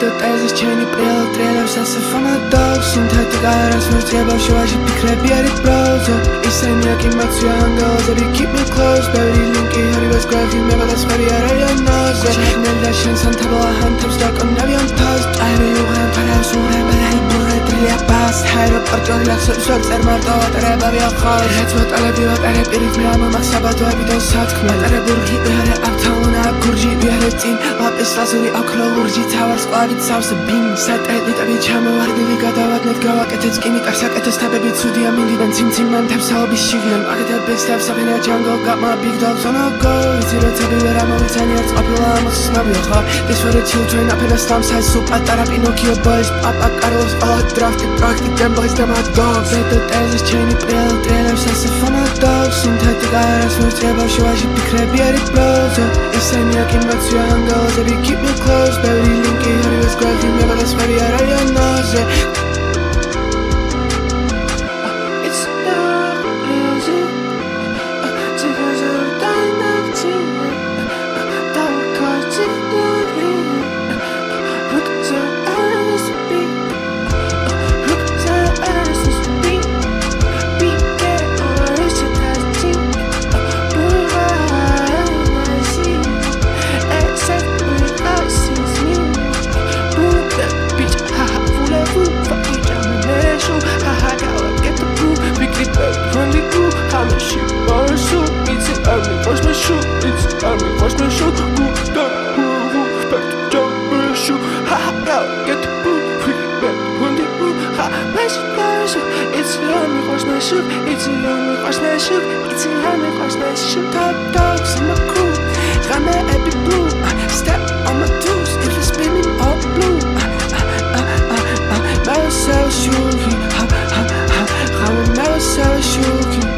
ზედო ტეზის ჩენი პრიალტრიალებს ასაფონადო სინთეტიკა რაც მერწება შუაში ფიქრები არის ბროუზო ისენი აკიმაცია ანგელოზები keep me close ბევრი ლინკი ორივეს გვერდი მებადასხარი არ არის ნოზე ჩაχνელ და შენ სანთაბლა ჰანთებს დაკონავიან ფასტ აირი უღან ფარავს ურემერაი ბურეტრია ბას აეროპორტი ლახსებს ვერ წერმარტო ატარებავი ახალ რაც ვატალები ვატარები რითმი ამამახ საბადოები და სათქმე ატარებურგი ვიარე აფთაუნა გურჯი ვიარე წინ ვაპეს ლაზური ოქრო ლურჯი თავარ სკლავით სავსე ბინ სატელიტები ჩამოვარდნილი გადავადნეთ გავაკეთეთ სკინი კარსაკეთეს თაბები ცუდია მინდიდან ციმციმან თებსაობის შიგნან აკეთებებს თებსაფენა ჯანგო got my big dogs on a go იცი როცები ვერ ამოვიცანი არც ყოფილა ამოსცნობიო ხო this for the children აფენა სტამსაის სუპატარა პინოქიო boys პაპა კარლოს all drafted practic them boys them my dogs ზედო ტეზის ჩენი პრიალტრიალებს ასაფონადო სინთეტიკა რაც მერწება შუაში ფიქრები არის ბროუზო ისენი აკიმაცია ანგელოზები keep me close ბევრი ლინკი ორივეს გვერდი მებადასხარი არ არის ნოზე Watch my shoe, move down, move back to jump my shoe. Ha ha, get the boot, quick back, run the boot. Ha, watch my shoe, it's on me, watch my shoe, it's on me, watch my shoe, it's on me, watch my shoe. Top dogs in my crew, run that happy blue. Step on my toes, if you're spinning all blue. Marcel Shuki, ha ha ha, how Marcel Shuki.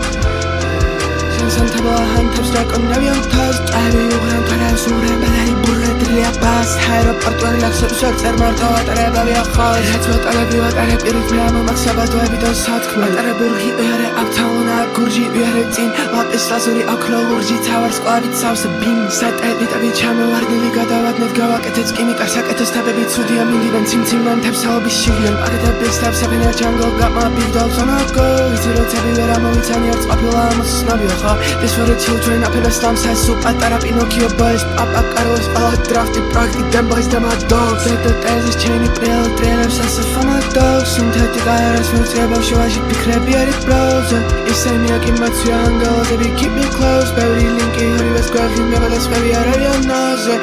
სანთაბლა ჰანთებს დაკონავიან ფასტ აირი უღან ფარავს ურემერაი ბურეტრია ბას აეროპორტი ლახსებს ვერ წერმარტო ატარებავი ახალ რაც ვატალები ვატარები რითმი ამამახ საბადოები და სათქმე ატარებურგი ვიარე აფთაუნა გურჯი ვიარე წინ ვაპეს ლაზური ოქრო ლურჯი თავარ სკლავით სავსე ბინ სატელიტები ჩამოვარდნილი გადავადნეთ გავაკეთეთ სკინი კარსაკეთეს თაბები ცუდია მინდიდან ციმციმან თებსაობის შიგნან აკეთებებს თებსაფენა ჯანგო got my big dogs on a go იცი როცები ვერ ამოვიცანი არც ყოფილა ამოსცნობიო ხო this for the children აფენა სტამსაის სუპატარა პინოქიო boys პაპა კარლოს all drafted practic them boys them my dogs ზედო ტეზის ჩენი პრიალტრიალებს ასაფონადო სინთეტიკა რაც მერწება შუაში ფიქრები არის ბროუზო ისენი აკიმაცია ანგელოზები keep me close ბევრი ლინკი ორივეს გვერდი მებადასხარი არ არის ნოზე